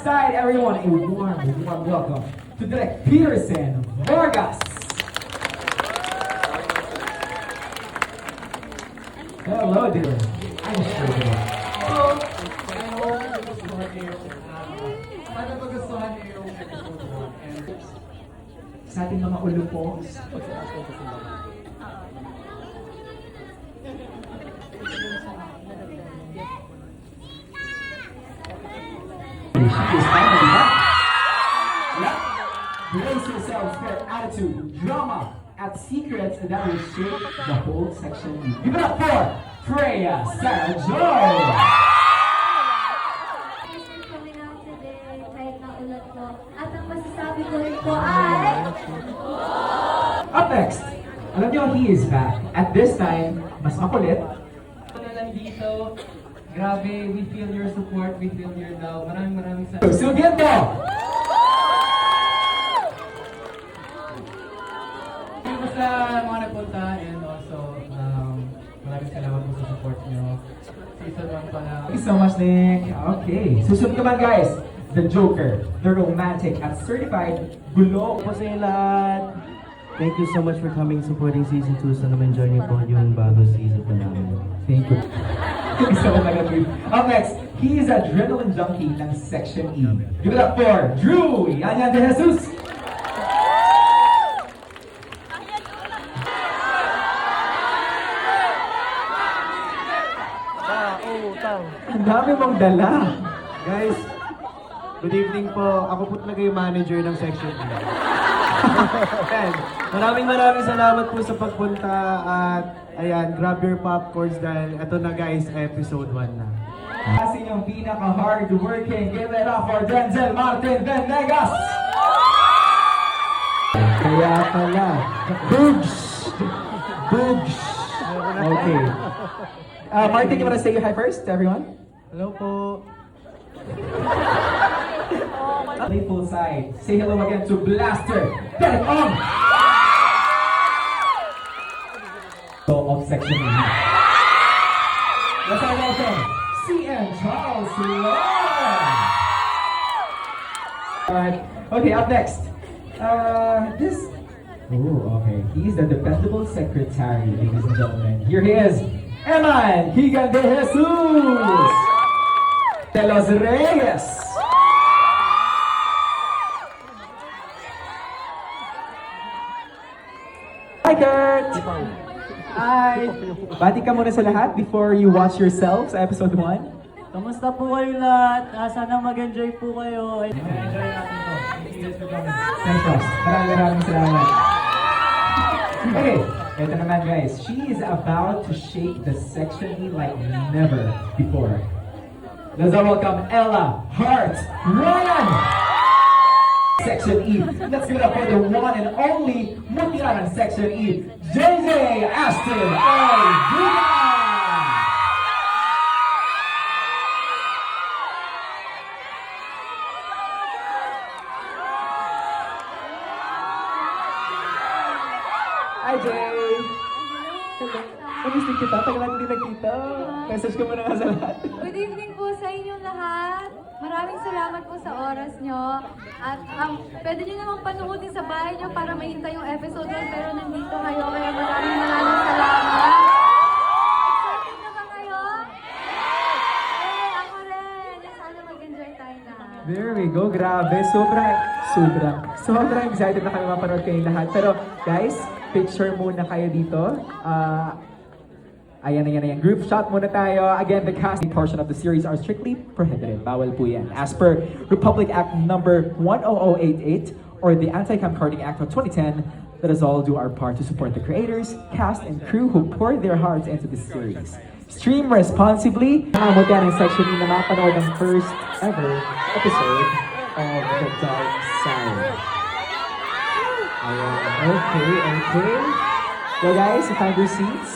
side, everyone, a warm welcome to Direk Peterson Vargas. Hello, dear. I'm sure you are. Sana magustuhan niyo yung episode 1 and Sa ating mga ulo po, brace yourselves for attitude, drama, and secrets that will shape the whole section. Give it up for Freya Sarah Joy! Thanks for coming out today, kahit naulat ko. At ang masasabi ko rin po ay... Up next, alam niyo, he is back. At this time, mas makulit. na nandito. Grabe, we feel your support, we feel your love. Maraming salamat. Sugiento! Thank you sa mga nagpunta and also maraming salamat po sa support niyo. Season 1 pa lang. Thank you so much, Nick. Okay. Susunod naman, guys. The Joker, the romantic at certified gulo. Po sa inyo lahat. Thank you so much for coming, supporting season 2. Sana ma-enjoy niyo po yung bagong season pa namin. Thank you. Thank you so much, Nagatoy. Up next, he is adrenaline junkie ng Section E. Give it up for Drew Yanya de Jesus. Ang dami mong dala. Guys, good evening po. Ako po talaga yung manager ng section E. Ayan. Maraming salamat po sa pagpunta at ayan, grab your popcorns dahil ito na guys, episode 1 na. Kasi yung pinaka-hard-working, give it up for Denzel Martin Venegas! Kaya pala, Boogs! Boogs! Okay. Martin, you wanna say hi first, everyone? Hello po. Playful side. Say hello again to Blaster Derek Ong! So, of Section E. Let's all welcome CN Charles Long! Alright, okay, up next. This. Oh, okay. He's the dependable secretary, ladies and gentlemen. Here he is, Eman Higan de Jesus! De los Reyes! Hi, Kurt! Hi! Bati ka muna sa lahat before you watch yourself sa episode 1. Kamusta po kayo lahat? Sana mag-enjoy po kayo. Enjoy natin to. Thank you guys for coming. Thanks, Ross. Maraming salamat. Okay, ito naman guys. She is about to shake the Section E like never before. Let's all welcome Ella Hart Ryan! Section E. Let's give it up for the one and only Mutira ng Section E, JJ Aston Olvera! Hi, Jay! Hello. Kamusta kita? Tagalan din nakita. Message ko muna nga sa lahat. Good evening po sa inyong lahat. Maraming salamat po sa oras nyo. At pwede nyo namang panoodin sa bahay nyo para mahintay yung episode 1, pero nandito kayo. Kaya maraming salamat. Excited na ba kayo? Ako rin. Sana mag-enjoy tayo lahat. There we go, grabe. Sobrang excited na kami mapanood kayong lahat. Pero guys, picture muna kayo dito. Ayan. Group shot muna tayo. Again, the casting portion of the series are strictly prohibited. Bawal po yan. As per Republic Act number 10088 or the Anti-Cam Carding Act of 2010, let us all do our part to support the creators, cast, and crew who poured their hearts into this series. Stream responsibly. Nakamot yan ang section na mapanood ang first ever episode of The Dark Side. Ayan. Okay. So guys, find your seats.